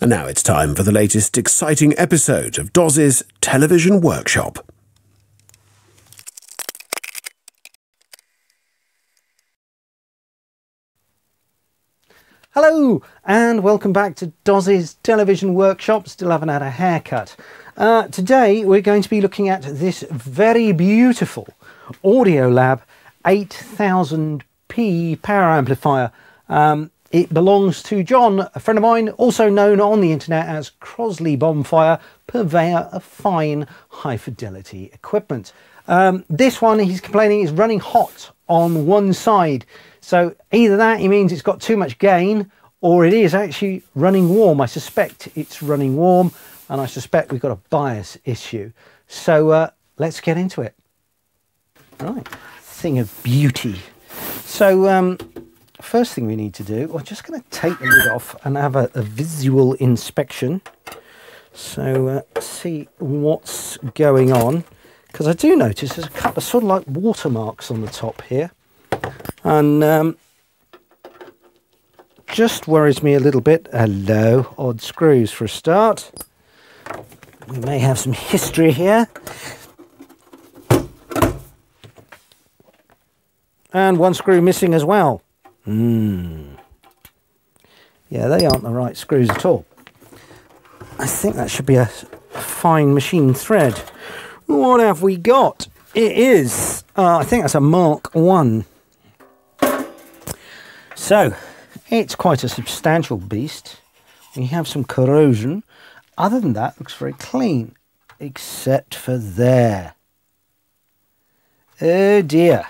And now it's time for the latest exciting episode of Doz's Television Workshop. Hello and welcome back to Doz's Television Workshop. Still haven't had a haircut. Today we're going to be looking at this very beautiful Audiolab 8000P power amplifier. It belongs to John, a friend of mine, also known on the internet as Crosley Bonfire, purveyor of fine high fidelity equipment. This one, he's complaining, is running hot on one side. So either that, he means it's got too much gain, or it is actually running warm. I suspect it's running warm, and I suspect we've got a bias issue. So let's get into it. Right, thing of beauty. So first thing we need to do, we're just going to take the lid off and have a visual inspection. So see what's going on, because I do notice there's a couple of sort of like watermarks on the top here. And just worries me a little bit. Hello, odd screws for a start. We may have some history here. And one screw missing as well. Yeah, they aren't the right screws at all. I think that should be a fine machine thread. What have we got? It is, I think that's a Mark 1. So, it's quite a substantial beast. We have some corrosion. Other than that, it looks very clean. Except for there. Oh dear.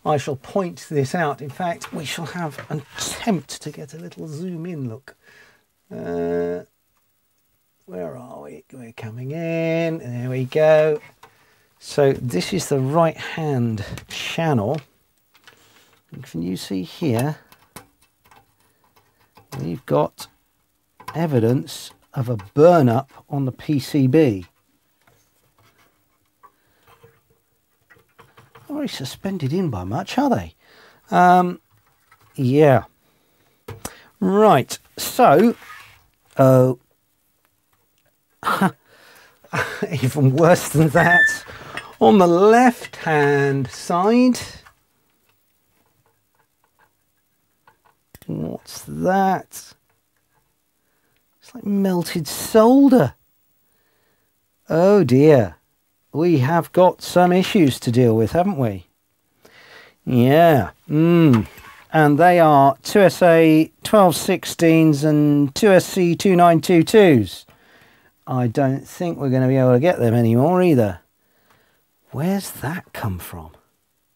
I shall point this out. In fact, we shall have an attempt to get a little zoom in look. Where are we? We're coming in. There we go. So this is the right hand channel. Can you see here? We've got evidence of a burn up on the PCB. Not really suspended in by much, are they? Yeah. Right. So, even worse than that, on the left hand side. What's that? It's like melted solder. Oh dear. We have got some issues to deal with, haven't we? Yeah. And they are 2SA 1216s and 2SC 2922s. I don't think we're going to be able to get them anymore either. Where's that come from?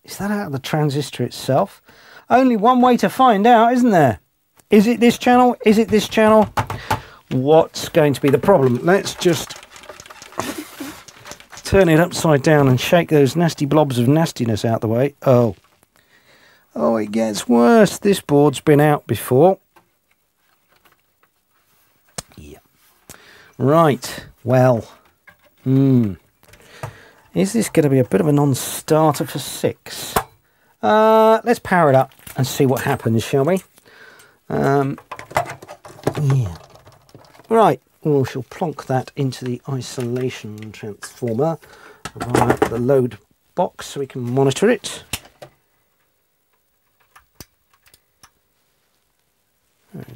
Is that out of the transistor itself? Only one way to find out, isn't there? Is it this channel? Is it this channel? What's going to be the problem? Let's just turn it upside down and shake those nasty blobs of nastiness out the way. Oh, it gets worse. This board's been out before. Yeah. Right. Well. Is this going to be a bit of a non-starter for 6? Let's power it up and see what happens, shall we? Yeah. Right, we shall plonk that into the isolation transformer via the load box so we can monitor it.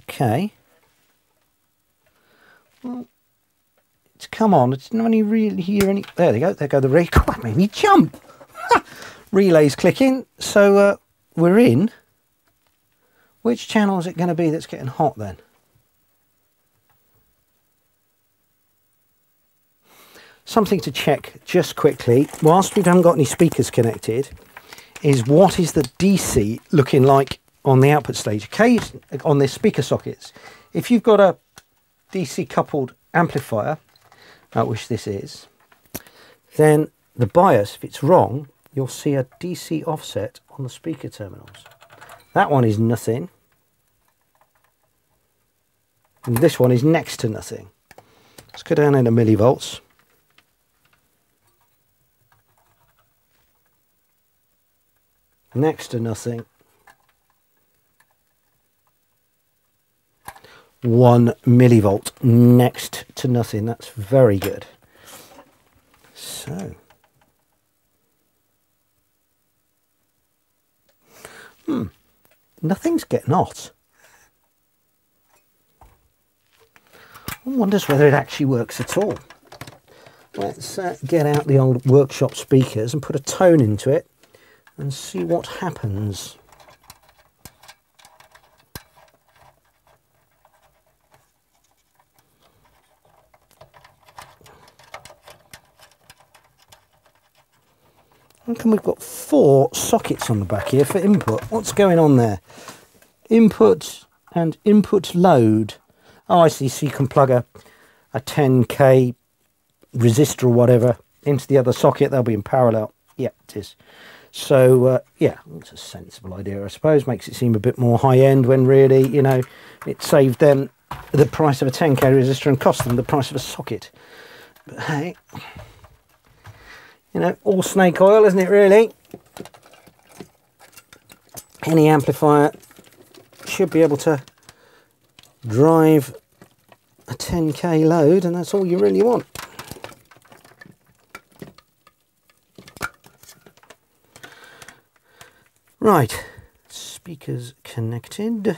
Okay. Well, it's come on. I didn't really hear any. There they go. There go the relay. God, that made me jump. Relay's clicking, so we're in. Which channel is it going to be that's getting hot then? Something to check just quickly, whilst we haven't got any speakers connected, is what is the DC looking like on the output stage? Okay, on the speaker sockets. If you've got a DC coupled amplifier, which this is, then the bias, if it's wrong, you'll see a DC offset on the speaker terminals. That one is nothing. And this one is next to nothing. Let's go down into millivolts. Next to nothing. 1 millivolt, next to nothing. That's very good. So, nothing's getting hot. One wonders whether it actually works at all. Let's get out the old workshop speakers and put a tone into it and see what happens. And we've got 4 sockets on the back here for input. What's going on there? Input and input load. Oh, I see. So you can plug a 10k resistor or whatever into the other socket. They'll be in parallel. Yeah, it is. So yeah, it's a sensible idea, I suppose. Makes it seem a bit more high end when really, you know, it saved them the price of a 10k resistor and cost them the price of a socket. But hey, you know, all snake oil, isn't it, really? Any amplifier should be able to drive a 10k load, and that's all you really want. Right, speakers connected.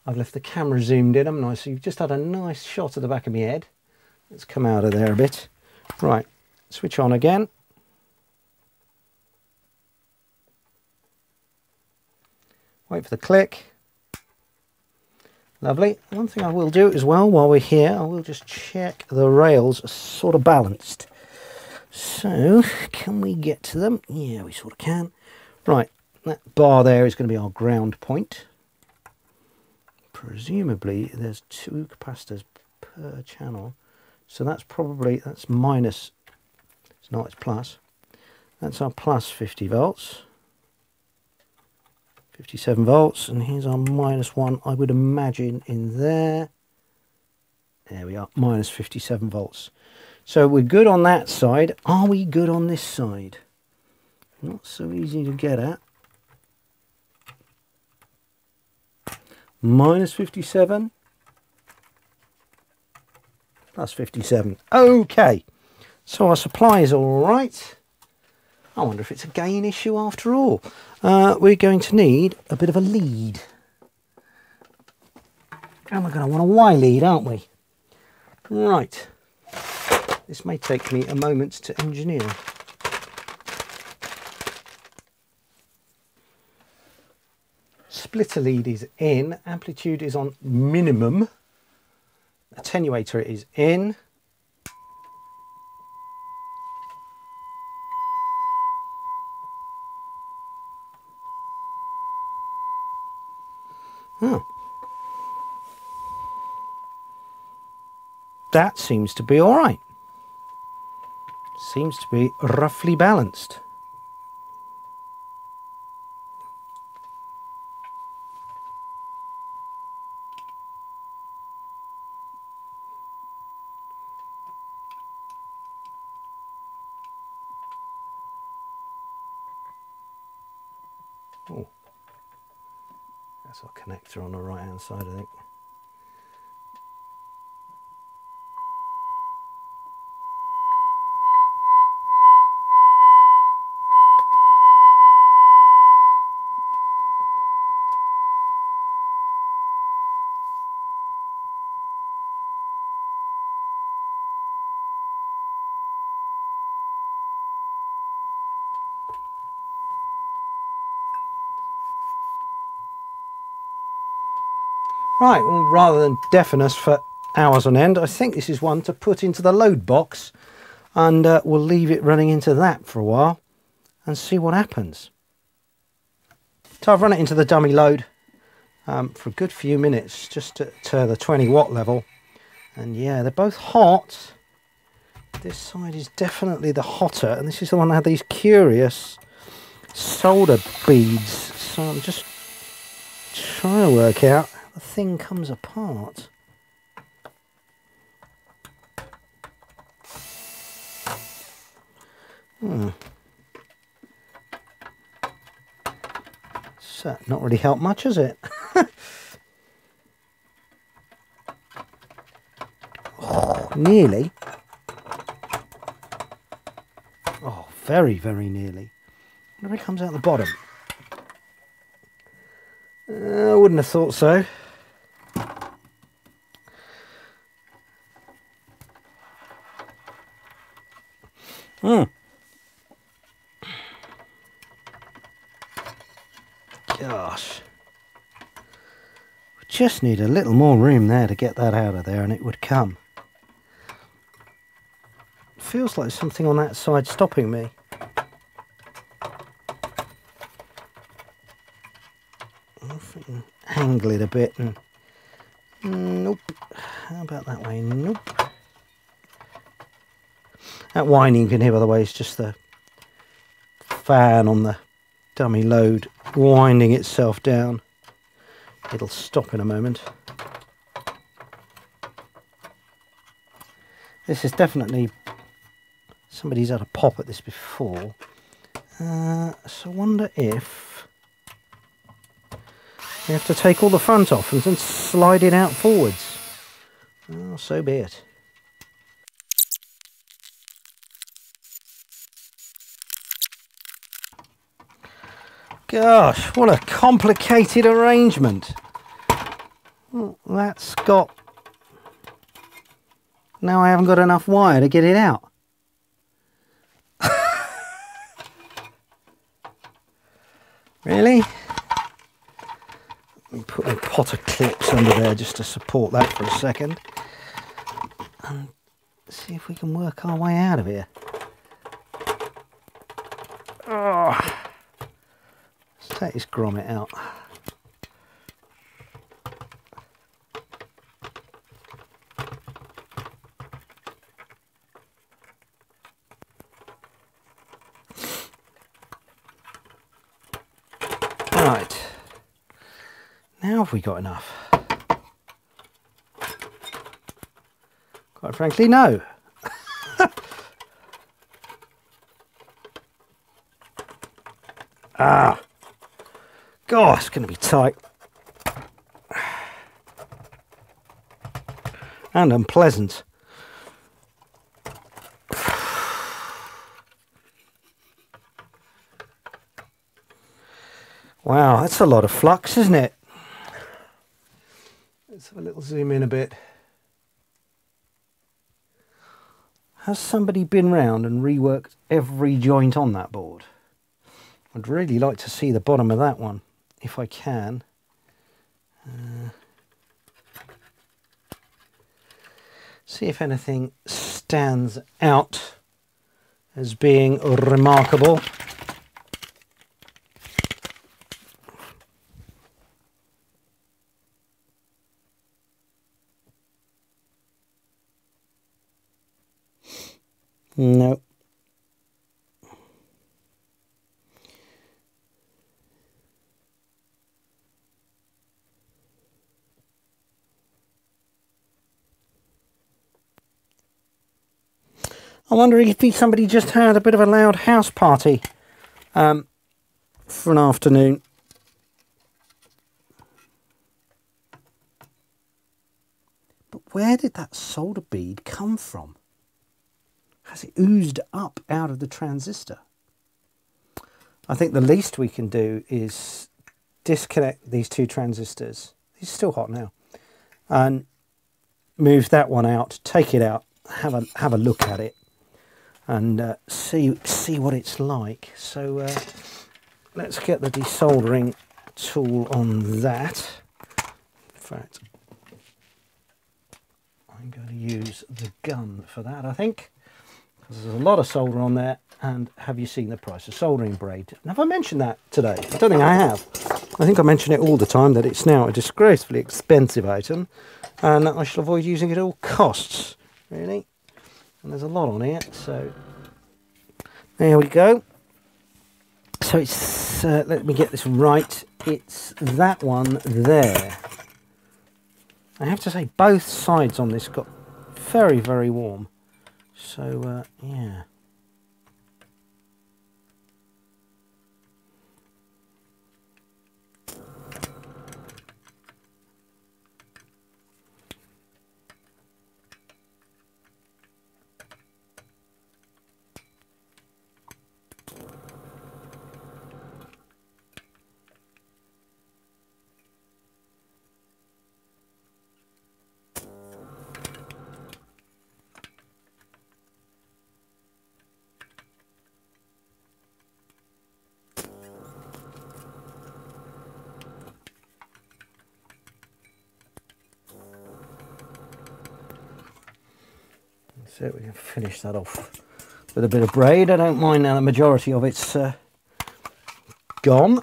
I've left the camera zoomed in, haven't I? So you've just had a nice shot of the back of my head. Let's come out of there a bit. Right, switch on again. Wait for the click. Lovely. One thing I will do as well while we're here, I will just check the rails are sort of balanced. So, can we get to them? Yeah, we sort of can. Right, that bar there is going to be our ground point. Presumably there's 2 capacitors per channel, so that's probably, that's minus, it's not, it's plus. That's our plus 50 volts, 57 volts, and here's our minus 1, I would imagine, in there. There we are, minus 57 volts. So we're good on that side. Are we good on this side? Not so easy to get at. Minus 57, plus 57. Okay, so our supply is all right. I wonder if it's a gain issue after all. We're going to need a bit of a lead. And we're going to want a Y lead, aren't we? Right. This may take me a moment to engineer. Splitter lead is in, amplitude is on minimum, attenuator is in. Oh. That seems to be all right. Seems to be roughly balanced. Oh, that's our connector on the right hand side, I think. Right, well, rather than deafen us for hours on end, I think this is one to put into the load box, and we'll leave it running into that for a while and see what happens. So I've run it into the dummy load for a good few minutes, just at the 20 watt level, and yeah, they're both hot. This side is definitely the hotter, and this is the one that had these curious solder beads, so I'm just trying to work out how the thing comes apart. So, not really helped much, has it? Oh, nearly. Oh, very, very nearly. I wonder if it comes out the bottom. I wouldn't have thought so. Gosh. We just need a little more room there to get that out of there and it would come. Feels like something on that side stopping me. If we can angle it a bit and... Nope. How about that way? Nope. That whining you can hear, by the way, is just the fan on the dummy load winding itself down. It'll stop in a moment. This is definitely... Somebody's had a pop at this before. So I wonder if... You have to take all the front off and then slide it out forwards. Oh, so be it. Gosh, what a complicated arrangement. Well, that's got... Now I haven't got enough wire to get it out. Really? Let me put a pot of clips under there just to support that for a second. And see if we can work our way out of here. Oh. Let's take this grommet out. Right, now have we got enough? Quite frankly, no. Ah, God, it's going to be tight and unpleasant. Wow, that's a lot of flux, isn't it? Let's have a little zoom in a bit. Has somebody been round and reworked every joint on that board? I'd really like to see the bottom of that one, if I can. See if anything stands out as being remarkable. No. I'm wondering if somebody just had a bit of a loud house party for an afternoon. But where did that solder bead come from? Has it oozed up out of the transistor? I think the least we can do is disconnect these two transistors. These are still hot now. And move that one out, take it out, have a look at it, and see what it's like. So let's get the desoldering tool on that. In fact, I'm going to use the gun for that, I think. There's a lot of solder on there, and have you seen the price of soldering braid? And have I mentioned that today? I don't think I have. I think I mention it all the time, that it's now a disgracefully expensive item and that I shall avoid using it at all costs, really. And there's a lot on here, so there we go. So it's, let me get this right, it's that one there. I have to say both sides on this got very, very warm. So, yeah. So we can finish that off with a bit of braid. I don't mind now the majority of it's gone.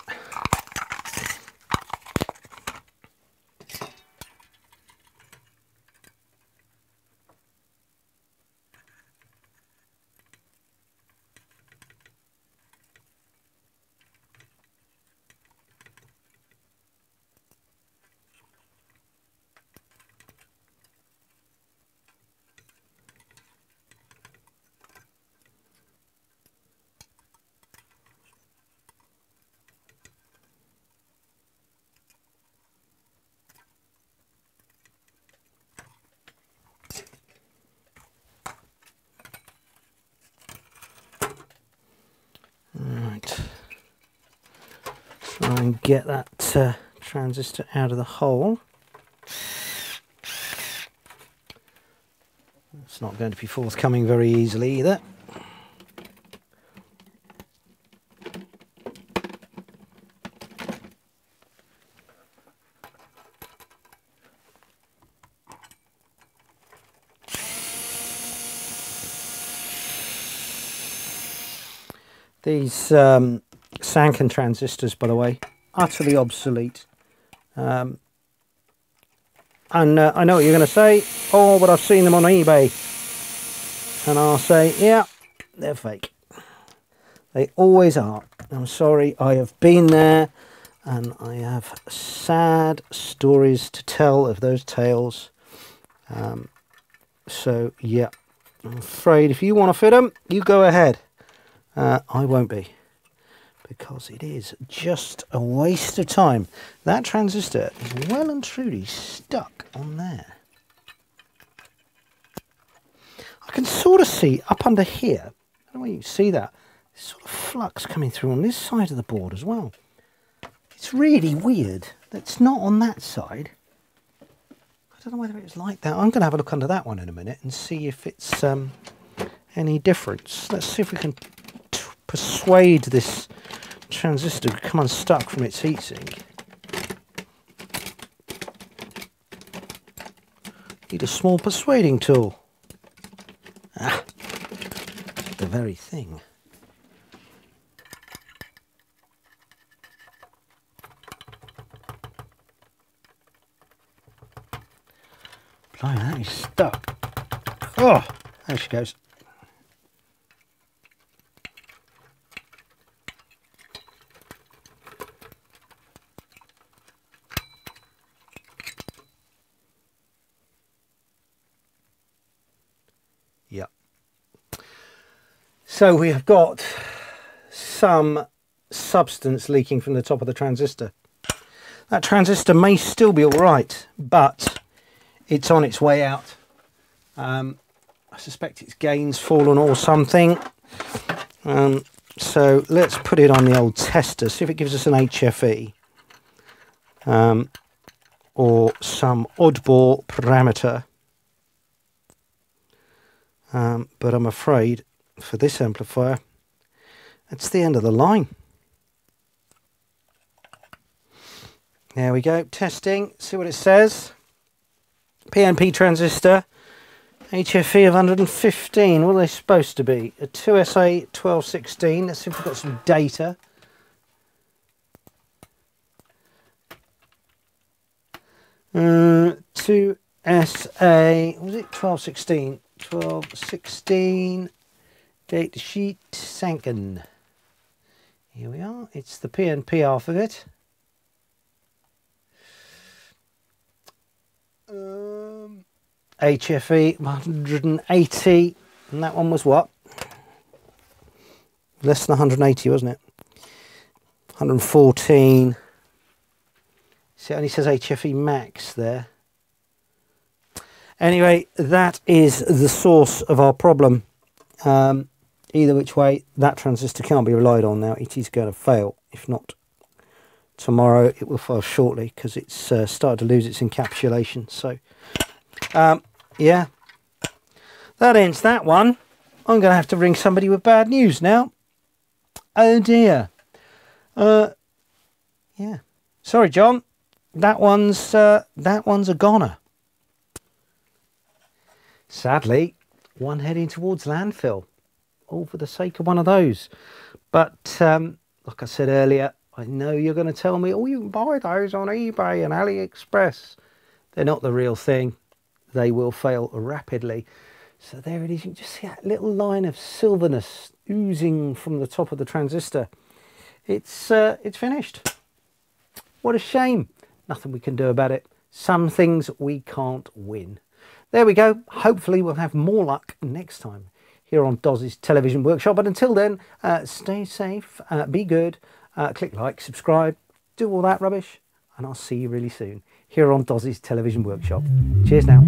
Right, try and get that transistor out of the hole. It's not going to be forthcoming very easily either. These Sanken transistors, by the way, utterly obsolete. And I know what you're going to say. Oh, but I've seen them on eBay. And I'll say, yeah, they're fake. They always are. I'm sorry, I have been there, and I have sad stories to tell of those tales. So, yeah, I'm afraid if you want to fit them, you go ahead. I won't be, because it is just a waste of time. That transistor is well and truly stuck on there. I can sort of see up under here, I don't know where you can see that, there's sort of flux coming through on this side of the board as well. It's really weird that's not on that side. I don't know whether it's like that. I'm going to have a look under that one in a minute and see if it's any difference. Let's see if we can persuade this transistor to come unstuck from its heatsink. Need a small persuading tool. Ah, the very thing. Blimey, that is stuck. Oh, there she goes. Yep. So we have got some substance leaking from the top of the transistor. That transistor may still be all right, but it's on its way out. I suspect its gain's fallen or something. So let's put it on the old tester, see if it gives us an HFE or some oddball parameter. But I'm afraid for this amplifier, it's the end of the line. There we go, testing, see what it says. PNP transistor, HFE of 115, what are they supposed to be? A 2SA1216, let's see if we've got some data. Uh, 2SA, was it 1216? 1216, data sheet, Sanken. Here we are, it's the PNP half of it. HFE 180, and that one was what? Less than 180, wasn't it? 114. See, it only says HFE max there. Anyway, that is the source of our problem. Either which way, that transistor can't be relied on now. It is going to fail. If not tomorrow, it will fail shortly because it's started to lose its encapsulation. So, yeah, that ends that one. I'm going to have to ring somebody with bad news now. Oh dear. Yeah. Sorry, John. That one's a goner. Sadly, one heading towards landfill, all for the sake of one of those. But like I said earlier, I know you're going to tell me, oh, you can buy those on eBay and AliExpress. They're not the real thing. They will fail rapidly. So there it is. You can just see that little line of silverness oozing from the top of the transistor. It's finished. What a shame. Nothing we can do about it. Some things we can't win. There we go. Hopefully we'll have more luck next time here on Doz's Television Workshop. But until then, stay safe, be good, click like, subscribe, do all that rubbish, and I'll see you really soon here on Doz's Television Workshop. Cheers now.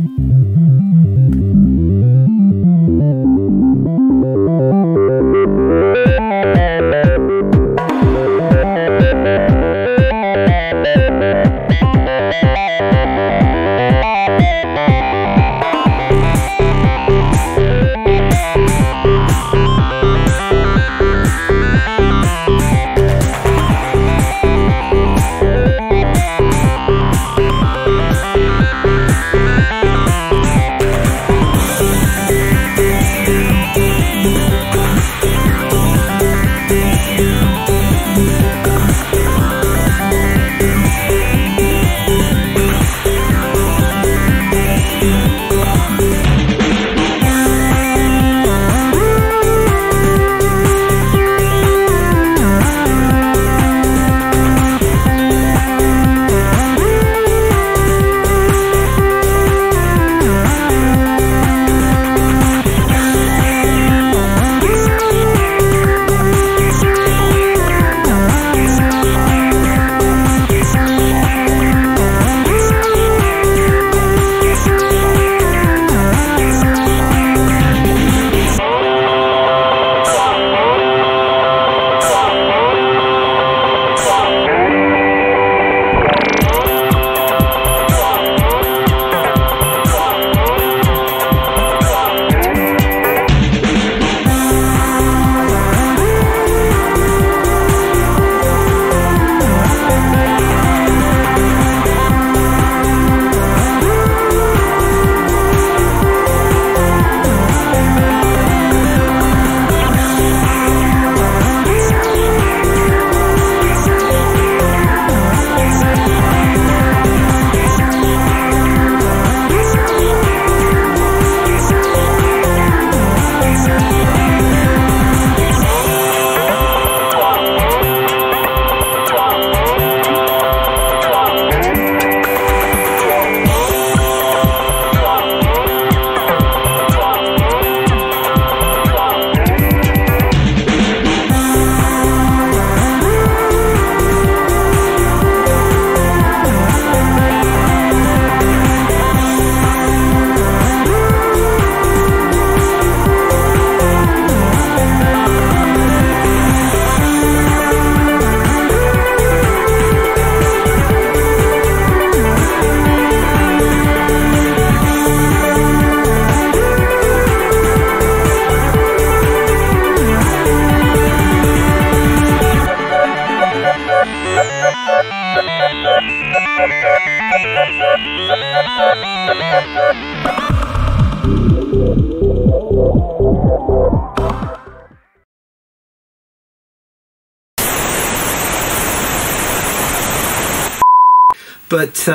But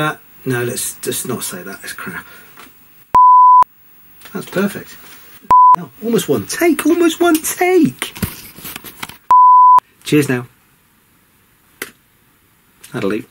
no, let's just not say that. It's crap. That's perfect. No, almost one take. Almost one take. Cheers now. That'll do.